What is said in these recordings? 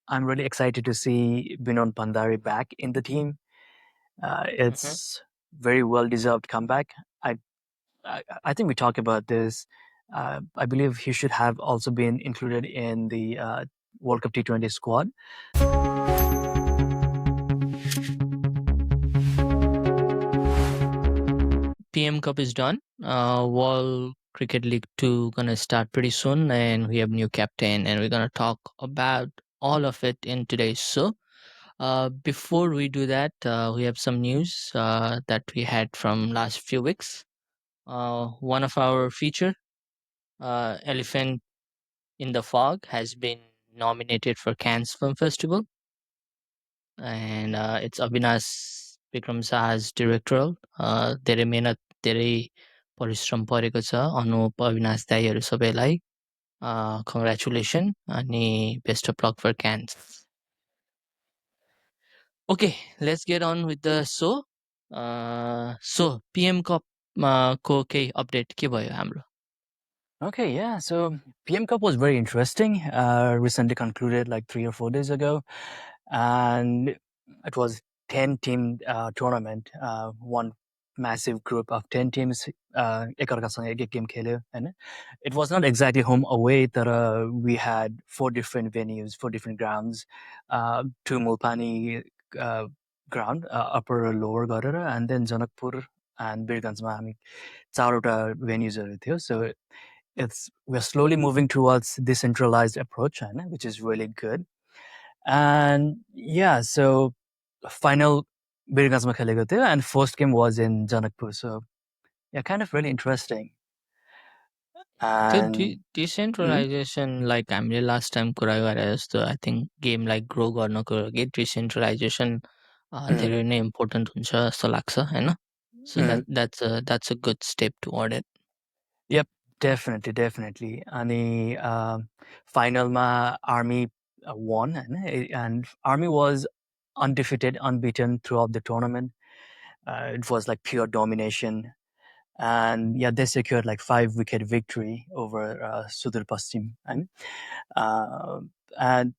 I'm really excited to see Binon Pandari back in the team. It's very well deserved comeback. I, I think we talked about this. I believe he should have also been included in the World Cup T20 squad. PM Cup is done. World Cricket League 2 gonna start pretty soon, and we have new captain, and we're gonna talk about all of it in today's show. Before we do that, we have some news that we had from last few weeks. One of our feature, Elephant in the Fog, has been nominated for Cannes Film Festival, and it's Avinash Vikram Saha's directorial. धेरै मेहनत धेरै परिश्रम परेको छ अनुप अविनाश दाईहरू सबैलाई congratulation अनि best of luck for CAN's. Okay, let's get on with the show. So PM Cup को केही अपडेट के भयो हाम्रो? Okay, yeah. So PM Cup was very interesting. Recently concluded like 3 or 4 days ago, and it was 10-team tournament. One massive group of 10 teams. एकअर्कासँग एक game खेल्यो हैन. It was not exactly home away, but we had 4 different venues, 4 different grounds. Two Mulpani ground, upper raw lower गरेर, and then Janakpur and बिरगन्जमा हामी 4वटा venuesहरू थियो. So we're slowly moving towards decentralized approach, which is really good. And yeah, so final Birgazma खेलेको थियो, and first game was in Janakpur. So yeah, kind of really interesting. त्यो decentralisation like हामीले last time कुरा गरे जस्तो I think गेमलाई grow गर्नको लागि decentralisation धेरै नै इम्पोर्टेन्ट हुन्छ जस्तो लाग्छ होइन. So that's a good step toward it. Yep, definitely. अनि फाइनलमा army won, and Army was undefeated, unbeaten throughout the tournament. It was like pure domination. And yeah, they secured like 5-wicket victory over Sudur Paschim. And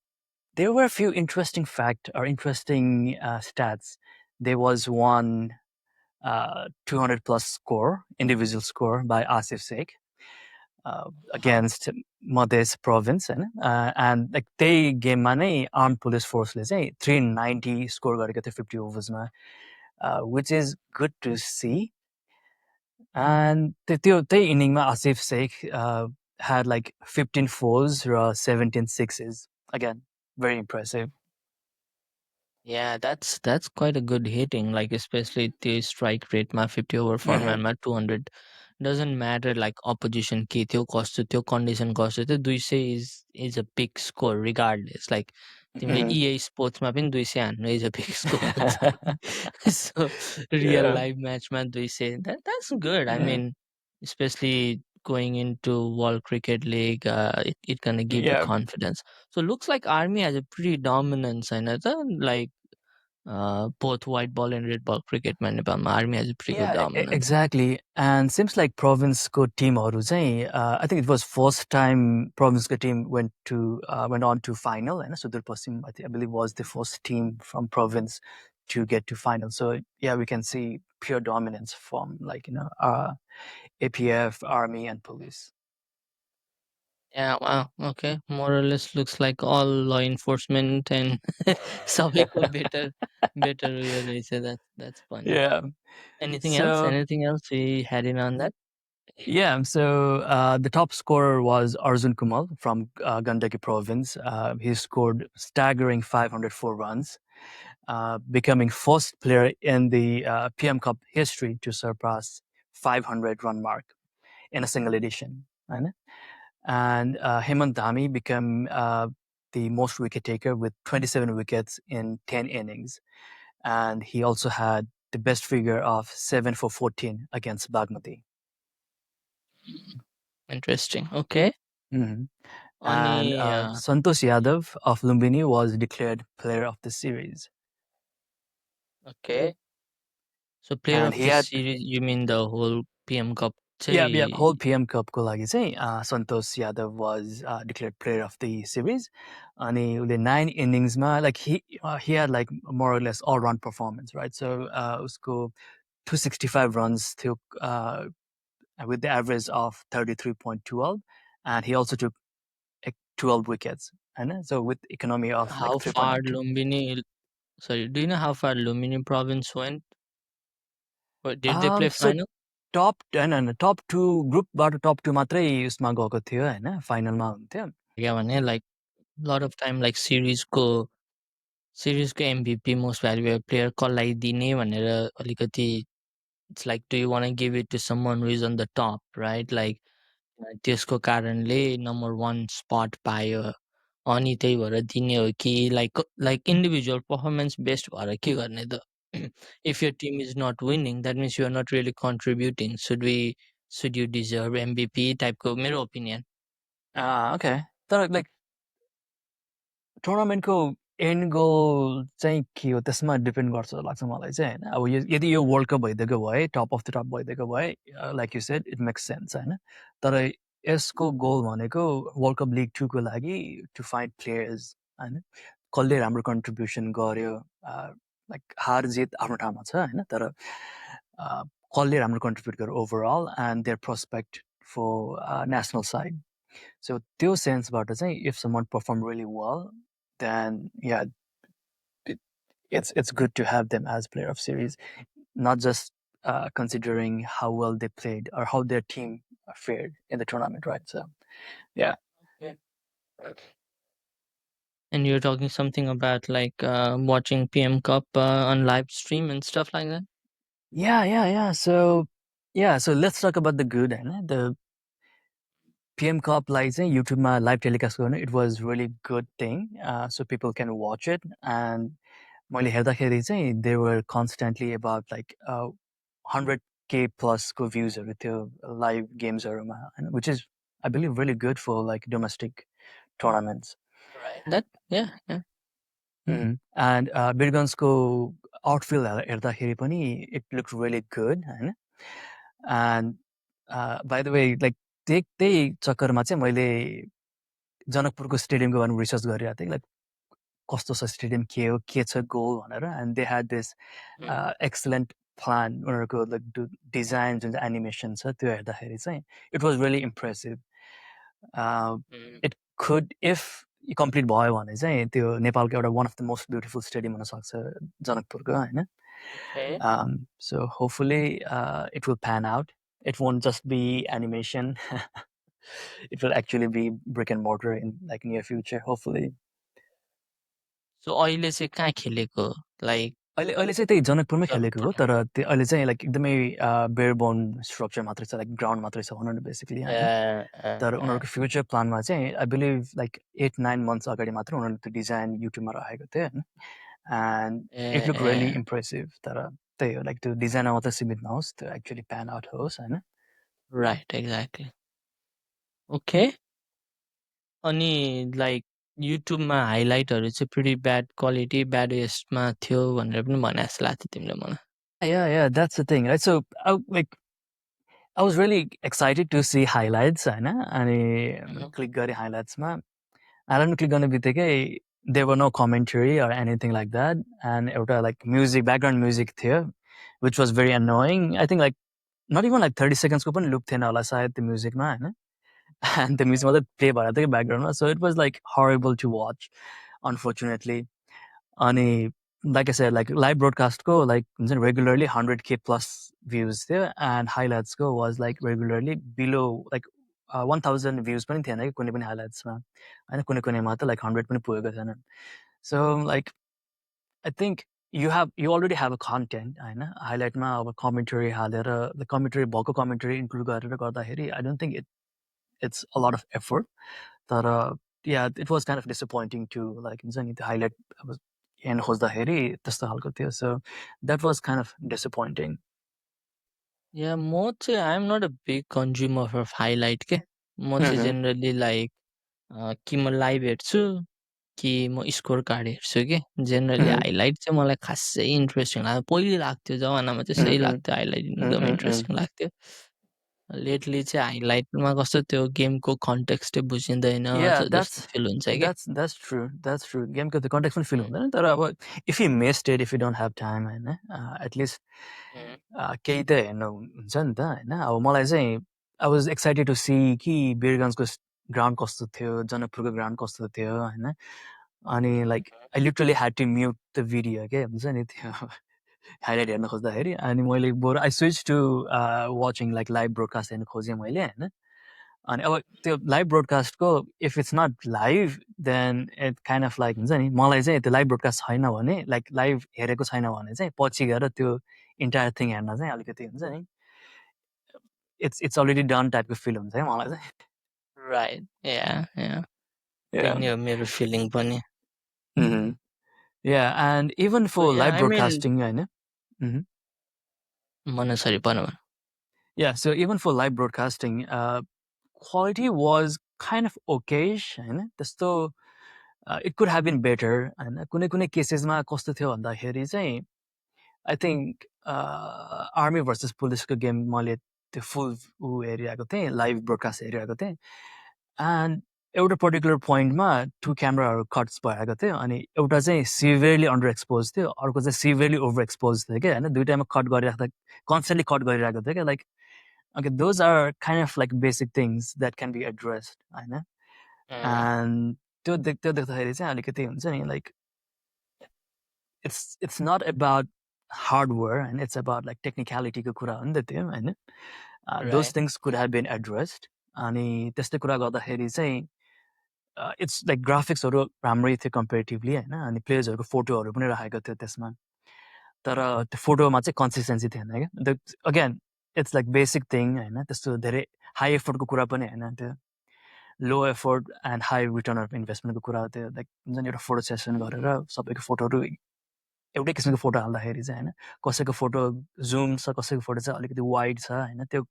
there were a few interesting stats. There was one 200 plus score, individual score by Asif Sheikh against Madhes province. And like they game money armed police force, let's say 390 score got 50 overs, which is good to see. And the inning Asif Sheikh had like 15 fours or 17 sixes. Again, very impressive. Yeah, that's quite a good hitting, like especially the strike rate मा 50 over format मा 200 doesn't matter like opposition के थियो कस्तो थियो condition कस्तो थियो 200 is a big score regardless, like तिमीले EA sports मा पनि 200 हान्नु is a big score. So real life match मा 200 that's good. I mean, especially going into World Cricket League, it gonna give you confidence. So looks like Army has a pretty dominance and like both white ball and red ball cricket मा नेपालमा Army has a pretty good dominance. Exactly. And seems like province को टिमहरु चाहिँ I think it was first time province को team went on to final, and Sudur Paschim I believe was the first team from province to get to final. So yeah, we can see pure dominance from like APF, Army and police. Yeah, wow, okay. More or less looks like all law enforcement and सबैको better uyo रहेछ. That's funny. Yeah. Anything else? Anything else we had in on that? Yeah, so the top scorer was Arjun Kumal from Gandaki province. He scored staggering 504 runs, becoming first player in the PM Cup history to surpass 500 run mark in a single edition. And Hemant Dhami became the most wicket taker with 27 wickets in 10 innings. And he also had the best figure of 7 for 14 against Bagmati. Interesting. Okay. And Santosh Yadav of Lumbini was declared player of the series. Okay. So player of the series, you mean the whole PM Cup Yeah, चाहिँ whole PM Cup को लागि चाहिँ Santosh Yadav was declared player of the series. अनि उसले 9 inningsमा like he had like more or less all round performance, right? So उसको 265 runs थियो with the average of 33.12, and he also took 12 wickets, होइन? So with economy of like how far 3.92. Lumbini sorry, do you know how far Lumbini province went? Or did they play So final? टप होइन टप to ग्रुपबाट tub to मात्रै उसमा गएको थियो होइन फाइनलमा हुन्थ्यो क्या भने like lot of time like सिरिजको एमभिपी मोस्ट भ्यालुएबल प्लेयर कसलाई दिने भनेर अलिकति it's like do you want to give it to someone who is on the top, right? Like त्यसको कारणले नम्बर 1 स्पट पायो अनि त्यही भएर दिने हो कि लाइक इन्डिभिजुअल पर्फर्मेन्स बेस्ट भएर के गर्ने त if your team is not winning that means you are not really contributing. Should you deserve MVP टाइपको मेरो ओपिनियन. ओके तर लाइक टुर्नामेन्टको एन्ड गोल चाहिँ के हो त्यसमा डिपेन्ड गर्छ जस्तो लाग्छ मलाई चाहिँ होइन अब यदि यो वर्ल्ड कप भइदिएको भए टप अफ द टप भइदिएको भए like you said it makes sense होइन तर यसको गोल भनेको वर्ल्ड कप लिग 2 को लागि टु फाइन्ड प्लेयर्स होइन कसले राम्रो कन्ट्रिब्युसन गर्यो लाइक हार जित आफ्नो ठाउँमा छ होइन तर कसले राम्रो कन्ट्रिब्युट गर्यो overall and their prospect for national side so त्यो सेन्सबाट चाहिँ if someone perform really well, then yeah, it, it's good to have them as player of series, not just considering how well they played or how their team fared in the tournament, right? So yeah. And you're talking something about like watching PM Cup on live stream and stuff like that. So let's talk about the good and the PM Cup like चाहिँ युट्युबमा live telecast गर्नु it was really good thing so people can watch it and मैले हेर्दाखेरि चाहिँ they were constantly about like 100K प्लसको भ्युजहरू थियो live गेम्सहरूमा होइन which is I believe really good for like domestic tournaments Right. That yeah. And बिरगन्सको outfield हेर्दाखेरि पनि इट लुक रियली गुड होइन and by the way like त्यही चक्करमा चाहिँ मैले जनकपुरको स्टेडियमको बारेमा रिसर्च गरिरहेको थिएँ लाइक कस्तो छ स्टेडियम के छ गोल भनेर and they had this excellent plan उनीहरूको लाइक डिजाइन जुन चाहिँ एनिमेसन छ त्यो हेर्दाखेरि चाहिँ it was really impressive it could if complete भयो भने चाहिँ त्यो नेपालको एउटा one of the most beautiful stadium हुनसक्छ जनकपुरको होइन so hopefully it will pan out it won't just be animation. It will actually be brick and mortar in like near future, hopefully. So अहिले चाहिँ कहाँ खेलेको लाइक अहिले अहिले चाहिँ त्यही जनकपुरमै खेलेको हो तर त्यो अहिले चाहिँ लाइक एकदमै बेयरबोन स्ट्रक्चर मात्रै छ लाइक ग्राउन्ड मात्रै छ भनौँ न बेसिकली होइन तर उनीहरूको फ्युचर प्लानमा चाहिँ आई बिलिभ लाइक 8-9 मन्थ्स अगाडि मात्र उनीहरूले त्यो डिजाइन युट्युबमा राखेको थियो होइन and it look really impressive तर त्यही हो लाइक त्यो डिजाइनमा मात्रै सीमित नहोस् त्यो एक्चुली प्यान आउट होस् होइन राइट एक्ज्याक्टली ओके अनि लाइक युट्युबमा हाइलाइटहरू चाहिँ प्रिटी ब्याड क्वालिटी ब्याड उयसमा थियो भनेर पनि भने जस्तो लाग्थ्यो तिमीले मलाई Yeah, that's the thing, right? So, I was really excited to see highlights, होइन अनि क्लिक गरेँ हाइलाइट्समा आराम क्लिक गर्ने बित्तिकै there were no commentary or anything like that and एउटा like music background music थियो which was very annoying. I think like not even like 30 seconds को पनि लुक थिएन होला सायद त्यो म्युजिकमा होइन and the music मात्रै प्ले भएर थियो ब्याकग्राउन्डमा so it was like horrible to watch unfortunately. अनि like I said, like live broadcast को like regularly 100K plus views थियो and highlights को was like regularly below like 1000 views पनि थिएन कि कुनै पनि highlightsमा होइन कुनै कुनैमा त like 100 पनि पुगेको थिएन so like I think you already have a content होइन हाइलाइटमा अब कमेन्ट्री हालेर कमेन्ट्री भएको कमेन्ट्री इन्क्लुड गरेर गर्दाखेरि I don't think it's a lot of effort तर yeah it was kind of disappointing to like हुन्छ नि त्यो हाइलाइट अब हेर्न खोज्दाखेरि त्यस्तो खालको थियो so that was kind of disappointing. या म चाहिँ I am not a big consumer of highlight के म चाहिँ जेनरली लाइक कि म लाइभ हेर्छु कि म स्कोर कार्ड हेर्छु कि जेनरली हाइलाइट चाहिँ मलाई खासै इन्ट्रेस्टिङ लाग्यो पहिले लाग्थ्यो जमानामा चाहिँ सही लाग्थ्यो हाइलाइट एकदम इन्ट्रेस्टिङ लाग्थ्यो लेटली चाहिँ हाइलाइटमा कस्तो त्यो गेमको कन्टेक्स्टै बुझिँदैन Yeah, जस्तो फिल हुन्छ क्या। that's true. That's true. Game को त्यो कन्टेक्स्ट पनि फिल उम्, हुँदैन तर अब if you missed it, if you don't have time होइन at least उम्, केही त हेर्नु हुन्छ नि त होइन अब मलाई चाहिँ I was excited to see कि वीरगन्जको ग्राउन्ड कस्तो थियो जनकपुरको ग्राउन्ड कस्तो थियो होइन अनि like I literally had to mute the video के हुन्छ नि त्यो हाइलाइट हेर्न खोज्दाखेरि अनि मैले बरु I switched to watching like live broadcast हेर्न खोजेँ मैले होइन अनि अब त्यो लाइभ ब्रोडकास्टको if it's not live then it kind of like हुन्छ नि मलाई चाहिँ त्यो लाइभ ब्रोडकास्ट छैन भने लाइक लाइभ हेरेको छैन भने चाहिँ पछि गएर त्यो इन्टायर थिङ हेर्न चाहिँ अलिकति हुन्छ नि इट्स इट्स अलरेडी डन टाइपको फिल हुन्छ है मलाई चाहिँ राइट या या त्यही Yeah. नै हो मेरो फिलिङ पनि। Mhm. Yeah, and even So for yeah, live I mean, broadcasting, I know. Mhm. भन सरी भन भन। Yeah, so even for live broadcasting, quality was kind of okayish, होइन त्यस्तो it could have been better होइन कुनै कुनै केसेसमा कस्तो थियो भन्दाखेरि चाहिँ आई थिङ्क आर्मी भर्सेस पुलिसको गेम मैले त्यो फुल ऊ हेरिरहेको थिएँ लाइभ ब्रोडकास्ट हेरिरहेको थिएँ एन्ड एउटा पर्टिकुलर पोइन्टमा टु क्यामराहरू कट्स भइरहेको थियो अनि एउटा चाहिँ सिभियरली अन्डर एक्सपोज थियो अर्को चाहिँ सिभियरली ओभर एक्सपोज थियो क्या होइन दुइटामा कट गरिराख्दा कन्सटेन्टली कट गरिरहेको थियो क्या like okay those are kind of like basic things that can be addressed होइन एन्ड त्यो देख्दाखेरि चाहिँ अलिकति हुन्छ नि like it's not about hardware and it's about like technicality को कुरा हो नि त त्यो होइन those right things could have been addressed अनि त्यस्तै कुरा गर्दाखेरि चाहिँ इट्स लाइक ग्राफिक्सहरू राम्रै थियो कम्पेरिटिभली होइन अनि प्लेयर्सहरूको फोटोहरू पनि राखेको थियो त्यसमा तर त्यो फोटोमा चाहिँ कन्सिस्टेन्सी थिएन क्या again it's like basic thing होइन त्यस्तो धेरै हाई एफोर्टको कुरा पनि होइन त्यो low effort and high return of इन्भेस्टमेन्टको कुरा हो त्यो लाइक हुन्छ नि एउटा फोटो सेसन गरेर सबैको फोटोहरू एउटै किसिमको फोटो हाल्दाखेरि चाहिँ होइन कसैको फोटो जुम छ कसैको फोटो चाहिँ अलिकति वाइड छ होइन त्यो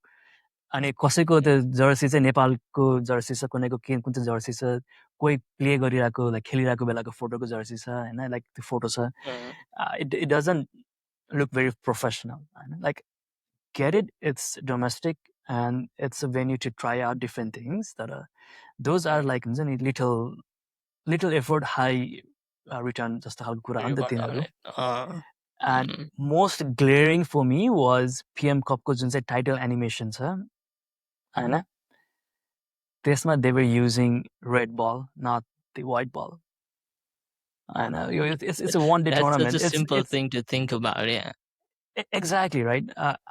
अनि कसैको त्यो जर्सी चाहिँ नेपालको जर्सी छ कुनैको के कुन चाहिँ जर्सी छ कोही प्ले गरिरहेको लाइक खेलिरहेको बेलाको फोटोको जर्सी छ होइन लाइक त्यो फोटो छ it it doesn't look very professional होइन like get it it's domestic and it's a venue to try out different things that are those are like हुन्छ नि little effort high return जस्तो खालको कुरा हो नि त तिनीहरू and most glaring for me was PM Cup को जुन चाहिँ टाइटल एनिमेसन छ होइन त्यसमा they were using red ball not the white ball होइन it's a one day That's such a tournament simple it's thing to think about, yeah. exactly right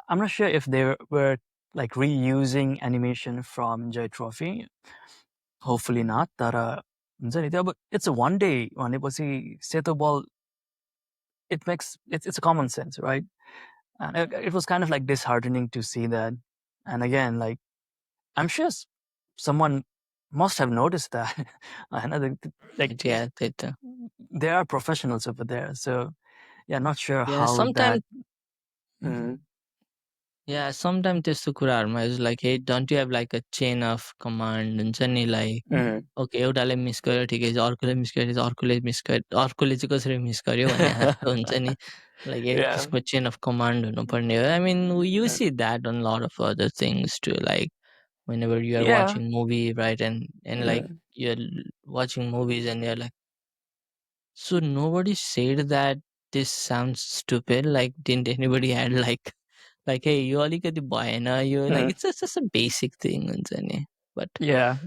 I'm not sure if they were like reusing animation from Joy Trophy hopefully not तर हुन्छ नि त्यो अब it's a one day भनेपछि सेतो ball it makes it's a common sense right and it was kind of like disheartening to see that and again like I'm sure someone must have noticed that I know like Right, yeah, there are professionals over there so yeah not sure yeah, how that sometimes mm, yeah, sometimes त्यस्तो कुराहरूमा is like hey don't you have like a chain of command हुन्छ नि like mm, okay एउटाले miss गर्यो ठिकै छ अर्कोले miss गरेपछि अर्कोले मिस गर्यो अर्कोले चाहिँ कसरी मिस गर्यो भन्ने जस्तो हुन्छ नि लाइक एक yeah किसिमको चेन अफ कमान्ड हुनुपर्ने हो आई मिन यु सी that a lot of other things to like whenever you are yeah watching movie right and like mm, you're watching movies and you're like so nobody said that this sounds stupid like didn't anybody had like hey you अलिकति भएन you like mm, it's just a basic thing हुन्छ नि but yeah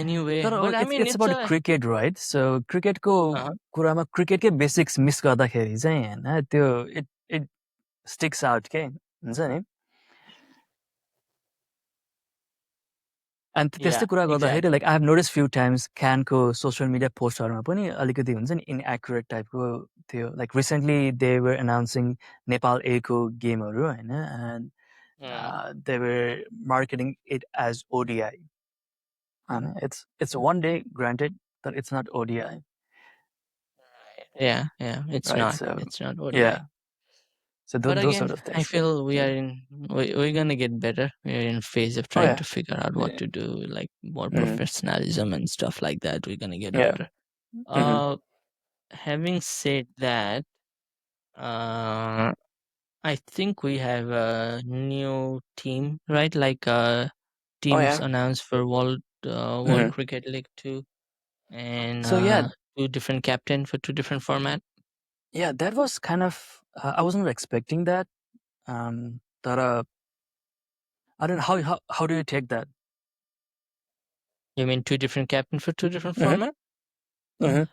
anyway तर but I mean it's it's about a cricket right so क्रिकेटको कुरामा क्रिकेटकै basics miss गर्दाखेरि चाहिँ होइन त्यो इट इट स्टिक्स आउट के हुन्छ नि अनि त्यस्तै yeah कुरा गर्दाखेरि exactly like I have notice few times क्यानको सोसियल मिडिया पोस्टहरूमा पनि अलिकति हुन्छ नि इनएक्युरेट टाइपको थियो like recently they were announcing Nepal को गेमहरू होइन mm, and they were marketing it as ODI होइन इट्स वान डे ग्रान्टेड तर it's not ODI yeah right so it's not ODI. yeah so But those again, sort of I things yeah feel we're gonna get better. We're in phase of oh trying yeah to figure out what yeah to do, like more mm, professionalism and stuff like that. We're gonna get yeah better. mm-hmm. Uh, Having said that, uh, I think we have a new team, right? Like Oh teams yeah. announced for World Hmm. Cricket League 2, and So yeah, two different captain for two different format. yeah, that was kind of I wasn't expecting that. That I don't know how do you take that? You mean two different captain for two different Hmm. format? Hmm.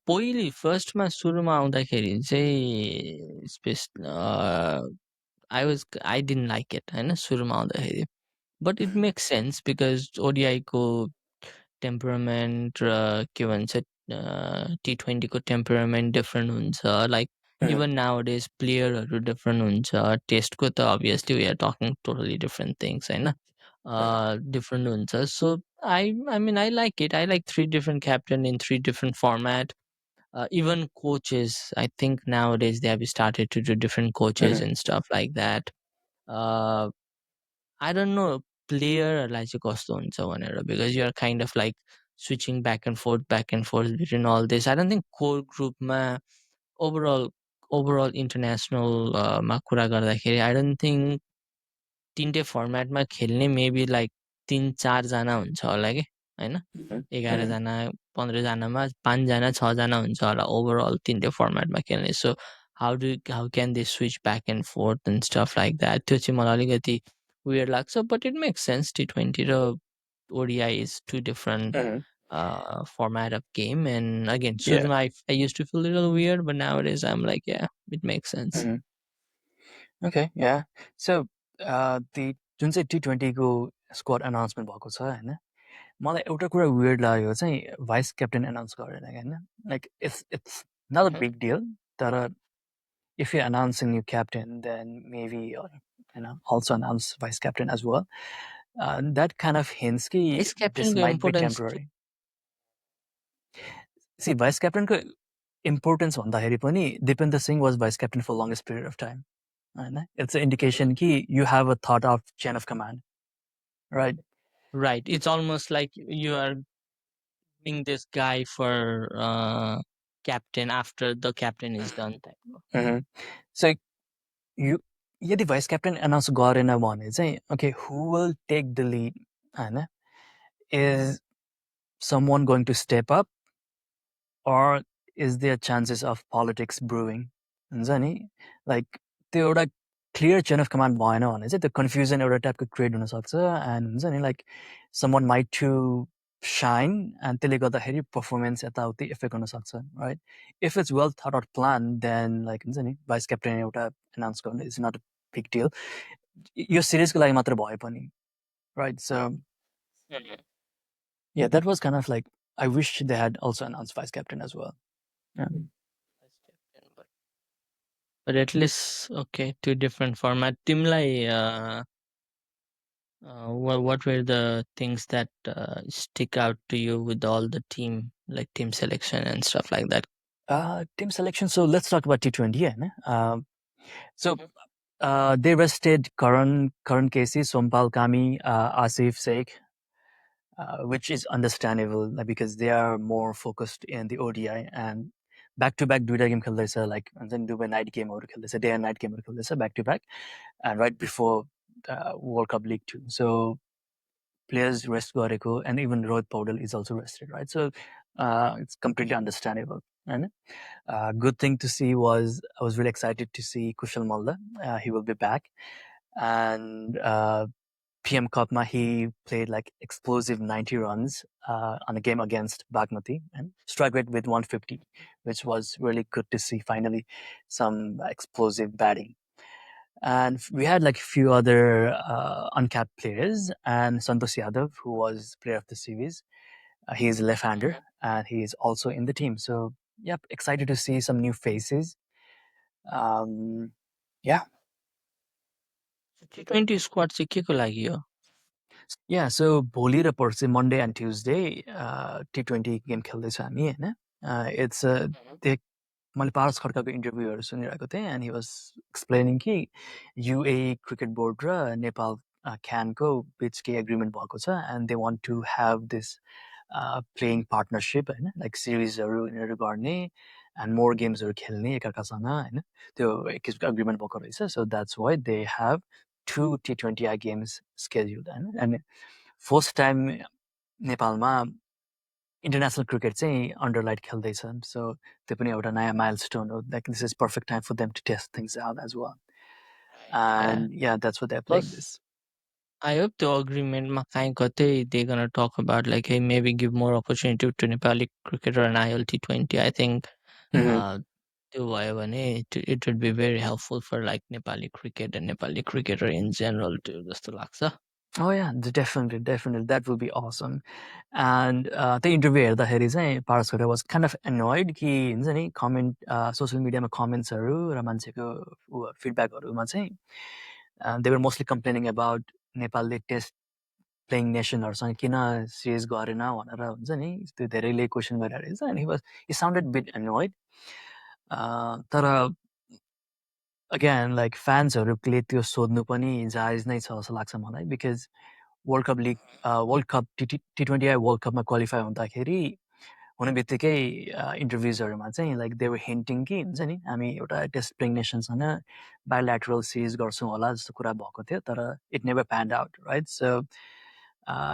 पहिली फर्स्टमा सुरुमा आउँदाखेरि चाहिँ I didn't like it होइन सुरुमा आउँदाखेरि but it makes sense because ODI को temperament र के भन्छ T20 को टेम्परामेन्ट डिफ्रेन्ट हुन्छ like Hmm. Even now days प्लेयरहरू डिफ्रेन्ट हुन्छ टेस्टको त obviously we are talking totally different things होइन डिफ्रेन्ट हुन्छ so I mean I like it. I like three different captain in three different format. Even coaches, I think nowadays they have started to do different coaches Hmm. and stuff like that. Uh, I don't know प्लेयरहरूलाई चाहिँ कस्तो हुन्छ भनेर because you are kind of like switching back and forth between all this. I don't think core ग्रुपमा overall international मा कुरा गर्दाखेरि I don't think तिनटै फर्मेटमा खेल्ने maybe like 3-4 जना हुन्छ होला कि होइन Hmm. 11जना 15जनामा 5जना 6जना हुन्छ होला ओभरअल तिनटै फर्मेटमा खेल्ने so how can they switch back and forth and stuff like that त्यो चाहिँ मलाई अलिकति weird लाग्छ but it makes sense T20 raw ODI is two different Hmm. format of game and again Yeah. सुरुमा I used to feel a little weird but nowadays I'm like yeah it makes sense. Hmm. Okay, yeah. So the जुन चाहिँ T20 को squad announcement भएको छ होइन मलाई एउटा कुरा weird लाग्यो चाहिँ भाइस क्याप्टेन एनाउन्स गरेन होइन like it's not a Mhm. Big deal तर if you're announcing new captain then maybe also announce vice captain as well. That kind of hints कि Vice this captain को might be importance temporary. See, vice captain को importance भन्दाखेरि पनि Dipendra Singh was vice captain for longest period of time. होइन it's an indication कि you have a thought of chain of command, right? right it's almost like you are being this guy for captain after the captain is done type of. Mm-hmm. So you यदि vice captain announce गरेन भने चाहिँ okay who will take the lead होइन is someone going to step up or is there chances of politics brewing हुन्छ नि like त्यो एउटा clear chain of command भएन भने चाहिँ त्यो कन्फ्युजन एउटा टाइपको क्रिएट हुनसक्छ एन्ड हुन्छ नि like someone might to sign and त्यसले गर्दाखेरि पर्फर्मेन्स यताउति इफेक्ट हुनसक्छ right if it's well thought out plan then like हुन्छ नि भाइस क्याप्टेन एउटा एनाउन्स गर्नु is not a big deal यो सिरिजको लागि मात्र भए पनि right so Mhm. yeah that was kind of like I wish they had also announced vice captain as well. Yeah. Vice captain, but at least okay two different format तिमीलाई what were the things that stick out to you with all the team like team selection and stuff like that. Team selection. So let's talk about T20. Yeah. So they rested current cases, Sompal Kami, Asif Sheikh, which is understandable like, because they are more focused in the ODI and back to back duita game खेल्दैछ like and then Dubai night game खेल्दैछ day and night game खेल्दैछ back to back and right before World Cup League 2. So players rest गरेको and even Rohit Paudel is also rested, right? So it's completely understandable. And good thing to see was I was really excited to see Kushal Malda. He will be back, and PM Kopma he played like explosive 90 runs on a game against Bagmati and strike rate with 150, which was really good to see. Finally, some explosive batting. And we had like a few other uncapped players, and Santosh Yadav, who was player of the series. He's a left-hander, and he is also in the team. So, yep, excited to see some new faces. Um, yeah, T20 squad चाहिँ के को लागि हो yeah. So भोलि र पर्सि Monday and Tuesday T20 game खेल्दैछ हामी होइन इट्स त्यो मैले पारस खड्काको इन्टरभ्यूहरू सुनिरहेको थिएँ एन्ड हि वाज एक्सप्लेनिङ कि युए क्रिकेट बोर्ड र नेपाल क्यानको बिच केही एग्रिमेन्ट भएको छ and they want to have this playing partnership होइन लाइक सिरिजहरू यिनीहरू गर्ने एन्ड मोर गेम्सहरू खेल्ने एकअर्कासँग होइन त्यो एक किसिमको एग्रिमेन्ट भएको रहेछ so that's why they have 2 T20I games scheduled होइन एन्ड फर्स्ट टाइम नेपालमा इन्टरनेसनल क्रिकेट चाहिँ अन्डर लाइट खेल्दैछन् सो त्यो पनि एउटा नयाँ माइल स्टोन हो like this is perfect time for them to test things out as well Right. Yeah. And yeah that's why they are playing Plus, this I hope the agreement ma kain kate they're gonna talk about like hey maybe give more opportunity to Nepali cricketer and ILT20. I think uh त्यो भयो भने it would be very helpful for like Nepali cricket and Nepali cricketer in general too जस्तो लाग्छ. Oh yeah, definitely, definitely. That will be awesome. And the interview हेर्दाखेरि चाहिँ पारस Khadka was kind of annoyed कि हुन्छ नि कमेन्ट सोसियल मिडियामा कमेन्ट्सहरू र मान्छेको फिडब्याकहरूमा चाहिँ they were mostly complaining about नेपालले टेस्ट प्लेइङ नेसनहरूसँग किन सिरिज गरेन भनेर हुन्छ नि त्यो धेरैले क्वेसन गरिरहेको रहेछ अनि he sounded bit annoyed. तर अगेन लाइक फ्यान्सहरूले त्यो सोध्नु पनि जायज नै छ जस्तो लाग्छ मलाई because world cup league world cup T20I world कपमा क्वालिफाई हुँदाखेरि हुने बित्तिकै इन्टरभ्युजहरूमा चाहिँ लाइक दे वर हिन्टिङ कि हुन्छ नि हामी एउटा टेस्ट प्लेइङ नेसनसँग बायोल्याटरल सिरिज गर्छौँ होला जस्तो कुरा भएको थियो तर it never panned out right so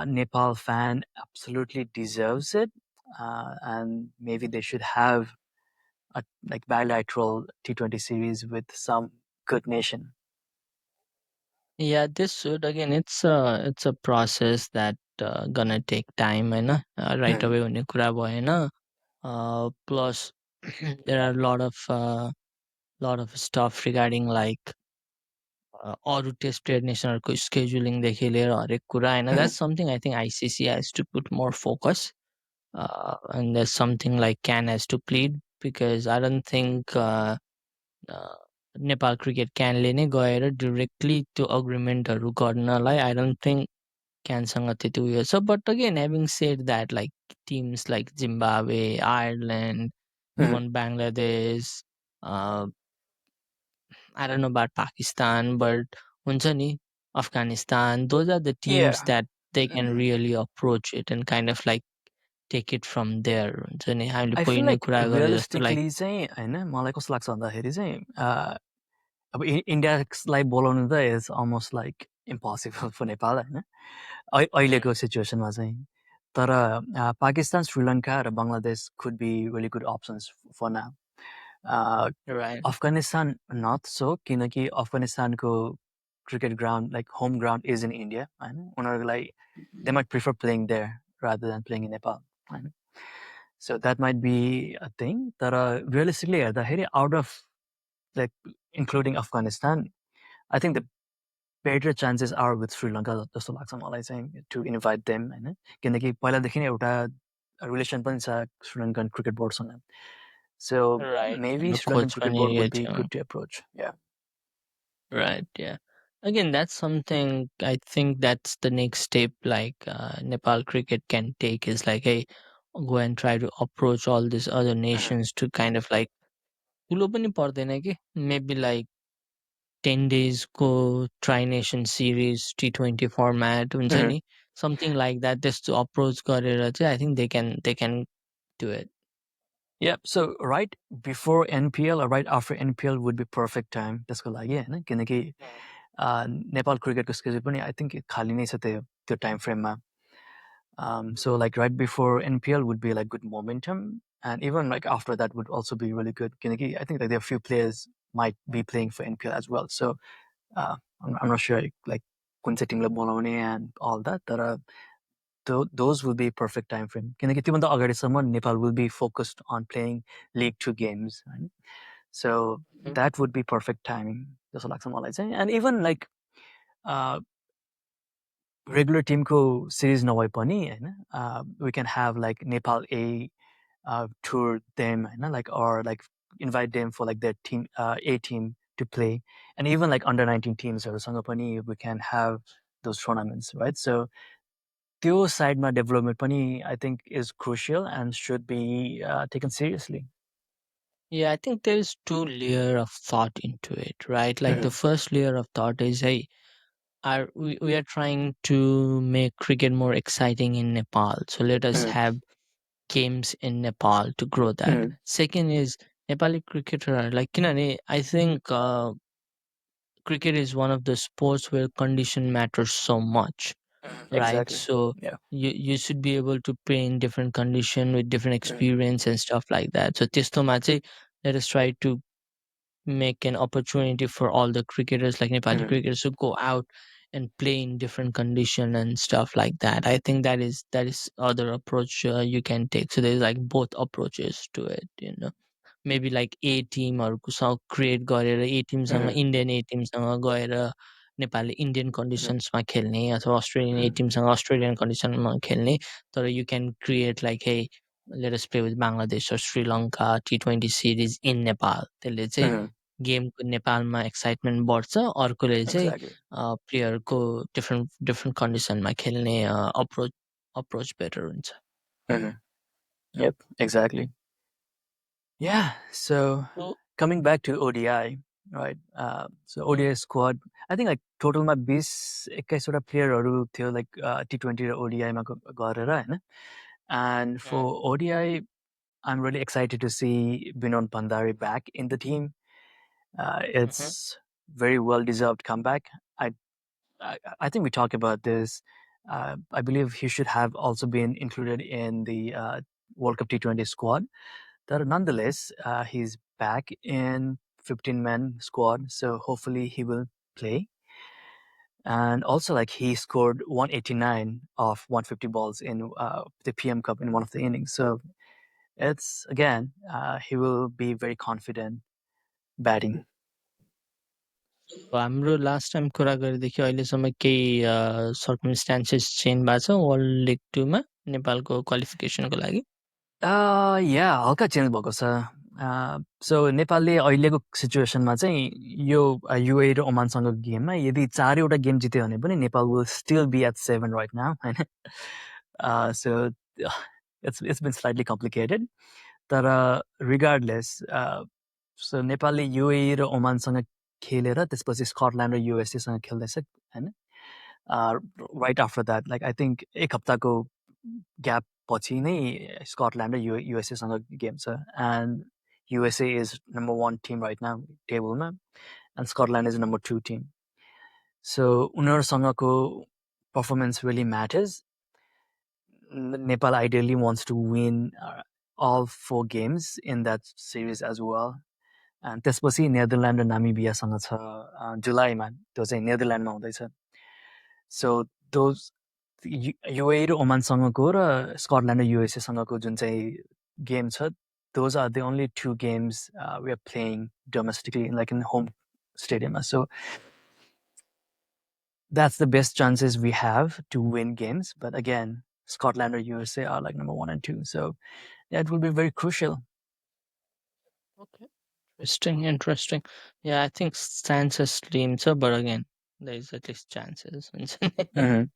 Nepal fan absolutely deserves it and maybe they should have a like bilateral T20 series with some good nation. Yeah, this should again it's a process that gonna take time हैन right away हुने कुरा भएन plus there are a lot of stuff regarding like अरू test player नेसनहरूको स्केड्युलिङदेखि लिएर हरेक कुरा होइन that's something I think ICC has to put more focus and that's something like CAN has to plead because I don't think Nepal cricket क्यानले नै गएर डिरेक्टली त्यो अग्रिमेन्टहरू गर्नलाई आई डोन्ट थिङ्क क्यानसँग त्यति उयो छ but again having said that like teams like Zimbabwe Ireland even Bangladesh I don't know about Pakistan, but हुन्छ नि Afghanistan, those are the teams Yeah. that they can really approach it and kind of like take it from there. हुन्छ नि हामीले I पहिले feel नै like कुरा गरे जस्तो like realistically चाहिँ होइन मलाई कस्तो लाग्छ भन्दाखेरि चाहिँ अब इन्डियालाई बोलाउनु त is almost like impossible for Nepal होइन अहिलेको सिचुएसनमा चाहिँ तर पाकिस्तान श्रीलङ्का र Bangladesh could be really good options for now right Afghanistan not so किनकि अफगानिस्तानको cricket ground like home ground is in India होइन उनीहरूलाई they might prefer playing there rather than playing in Nepal होइन so that might be a thing तर realistically हेर्दाखेरि out of like including Afghanistan I think the better chances are with Sri Lanka जस्तो लाग्छ मलाई चाहिँ to invite them होइन किनकि पहिलादेखि नै एउटा रिलेसन पनि छ श्रीलङ्कन क्रिकेट बोर्डसँग सो right मेबी हाम्रो श्रीलङ्कन कोच क्रिकेट पनि बोर्ड यही वुड बी थियो गुड टु अप्रोच या right yeah again that's something I think that's the next step like Nepal cricket can take is like hey go and try to approach all these other nations to kind of like ठुलो पनि पर्दैन कि maybe like 10 days को Tri-Nation Series T20 format हुन्छ नि something like that त्यस्तो approach गरेर चाहिँ I think they can do it. Yeah, so right before NPL or right after NPL would be perfect time त्यसको लागि होइन किनकि नेपाल क्रिकेटको स्केड्युल पनि आई थिङ्क खाली नै छ त्यो time फ्रेममा so like right before NPL would be like good momentum and even like after that would also be really good किनकि I think like there are a few players might be playing for NPL as well so I'm not sure like कुन चाहिँ टिमलाई बोलाउने and all that तर those will be perfect time frame किनकि त्योभन्दा अगाडिसम्म Nepal will be focused on playing League 2 games होइन so that would be perfect timing जस्तो लाग्छ मलाई चाहिँ and even like regular Timko series नभए पनि होइन we can have like Nepal A tour them होइन like or like invite them for like their team A team to play and even like under 19 teamsहरूसँग पनि we can have those tournaments right so त्यो साइडमा development पनि I think is crucial and should be taken seriously. Yeah, I think there is two layer of thought into it, right? Like the first layer of thought is hey we are trying to make cricket more exciting in Nepal. So let us have games in Nepal to grow that. Second is Nepali cricketer like किनभने I think cricket is one of the sports where condition matters so much, right? Exactly. So Yeah. you should be able to play in different condition with different Mhm. experience and stuff like that. So त्यस्तोमा चाहिँ let us try to make an opportunity for all the cricketers like Nepali Mhm. cricketers to go out and play in different condition and stuff like that. I think that is other approach you can take. So there's like both approaches to it, you know. Maybe like A टिमहरूसँग create गरेर A टिमसँग Mhm. Indian A टिमसँग गएर नेपालले Indian Mhm. कन्डिसन्समा खेल्ने अथवा Australian A Mhm. टिमसँग अस्ट्रेलियन कन्डिसनमा खेल्ने तर you can create like hey let us play with Bangladesh or Sri Lanka T20 series in Nepal त्यसले चाहिँ Mhm. गेमको नेपालमा एक्साइटमेन्ट बढ्छ अर्कोले चाहिँ Exactly. प्लेयरको डिफ्रेन्ट डिफ्रेन्ट कन्डिसनमा खेल्ने अप्रोच बेटर हुन्छ Mhm. Yep. Exactly. Yeah. So So, coming back to ODI, right? So ODI squad, I think like total my 20 21 प्लेयरहरू थियो like T20 र ODI मा गरेर हैन. And for ODI, I'm really excited to see Binon Pandari back in the team. It's very well deserved comeback. I, I think we talked about this. I believe he should have also been included in the World Cup T20 squad. But nonetheless, he's back in 15-man squad, so hopefully he will play. And also, like he scored 189 of 150 balls in the PM Cup in one of the innings. So it's again, he will be very confident batting. हाम्रो last time कुरा गरेदेखि अहिलेसम्म केही circumstances change भएको छ world लिग टूमा नेपालको क्वालिफिकेसनको लागि या हल्का चेन्ज भएको छ सो नेपालले अहिलेको सिचुएसनमा चाहिँ यो युए र ओमानसँग गेममा यदि 4वटा गेम जित्यो भने पनि Nepal will still be at 7 right now होइन so it's been slightly complicated तर रिगार्डलेस सो नेपालले युए र ओमानसँग खेलेर त्यसपछि स्कटल्यान्ड र युएसएसँग खेल्दैछ होइन right after that like I think एक हप्ताको ग्याप पछि नै स्कटल्यान्ड र युएसएसँग गेम छ and USA is number 1 team right now टेबलमा and Scotland is number 2 team so उनीहरूसँगको performance really matters Nepal ideally wants to win all 4 games in that series as well. And त्यसपछि नेदरल्यान्ड र नामिबियासँग छ जुलाईमा त्यो चाहिँ नेदरल्यान्डमा हुँदैछ so those युए raw ओमानसँगको raw Scotland र युएसएसँगको जुन चाहिँ गेम छ those are the only 2 games we are playing domestically like in home stadium so that's the best chances we have to win games but again Scotland or USA are like number 1 and 2 so yeah, it will be very crucial. Okay. Interesting. Yeah, I think chances slim छ but again there is at least chances हुन्छ नि Mhm.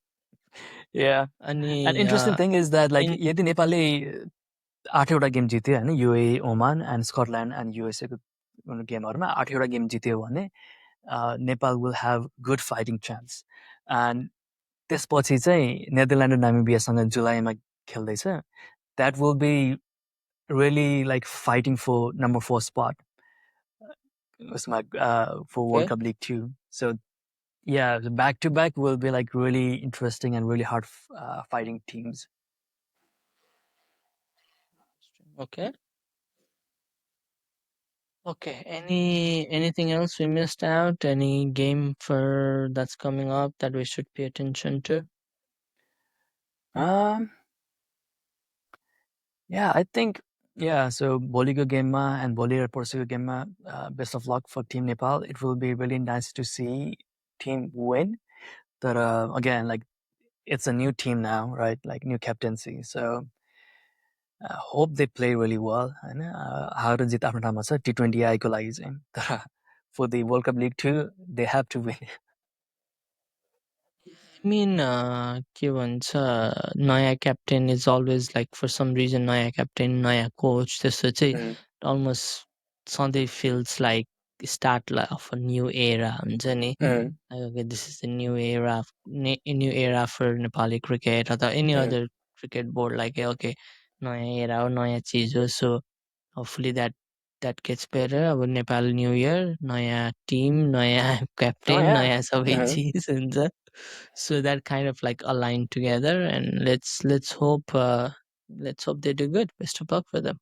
Yeah. अनि An interesting thing is that like इन यदि नेपालले 8वटा game जित्यो होइन UAE Oman and Scotland and युएसएको गेमहरूमा 8वटा गेम जित्यो भने Nepal will have good fighting chance and त्यसपछि चाहिँ नेदरल्यान्ड र नामिबियासँग जुलाईमा खेल्दैछ that will be really like fighting for number 4 spot उसमा for world okay cup league 2 so yeah, the back to back will be like really interesting and really hard fighting teams. okay okay anything else we missed out any game for that's coming up that we should pay attention to Um, yeah, I think yeah. So Boligo game and Boli Portugal game best of luck for Team Nepal. It will be really nice to see team win. But again, like it's a new team now, right? Like new captaincy. So hope they play really well. And how to जित आफ्नो ठाउँमा छ T20I को लागि चाहिँ तर for the World Cup League 2 they have to win. I mean, के भन्छ नयाँ captain is always like for some reason नयाँ क्याप्टेन नयाँ कोच त्यस्तो चाहिँ Mhm. अलमोस्ट सधैँ feels like start of a new era हुन्छ नि Mhm. Okay this is the new era for Nepali cricket अथवा any Mhm. Other cricket board like okay नयाँ era हो नयाँ चिज हो so hopefully that that gets better. Our Nepal New Year, नया team, नया Oh captain, yeah. नया सबै Uh-huh. चिज हुन्छ. So that kind of like aligned together, and let's hope they do good. Best of luck for them.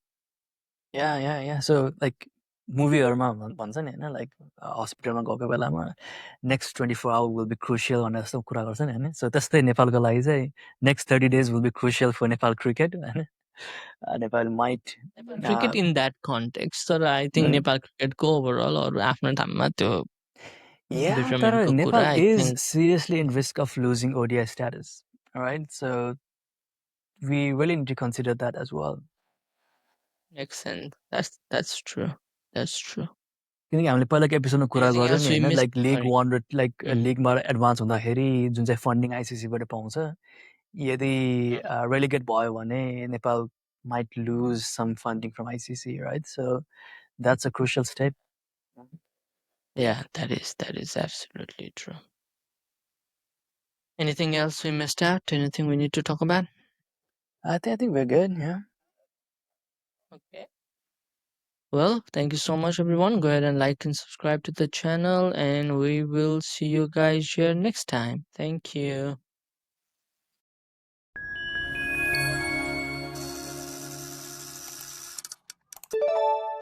Yeah. So like मुभीहरूमा भन्छ नि होइन like हस्पिटलमा गएको बेलामा next 24 hour will be crucial भनेर जस्तो कुरा गर्छ नि होइन सो त्यस्तै नेपालको लागि चाहिँ next 30 days will be crucial for Nepal cricket होइन Nepal might Nepal cricket in that context, तर I think Nepal cricket को overall or आफ्नो ठाउँमा त्यो Yeah, तर detrimentको कुरा Nepal I is think seriously in risk of losing ODI status. All right, so we really need to consider that as well. makes sense. That's true. That's true. किनकि हामीले पहिलाको एपिसोडमा कुरा Anything गऱ्यौँ else नि we होइन missed? Like लिग Sorry. वान र like Mm. लिगमा advance हुँदाखेरि जुन चाहिँ फन्डिङ आइसिसीबाट पाउँछ यदि Mm. रेलिगेट भयो भने Nepal might lose some funding from ICC, right? So that's a crucial step. Yeah, that is absolutely true. Anything else we missed out? Anything we need to talk about? I think we're good, yeah. Okay. Well, thank you so much, everyone. Go ahead and like and subscribe to the channel, and we will see you guys here next time. Thank you.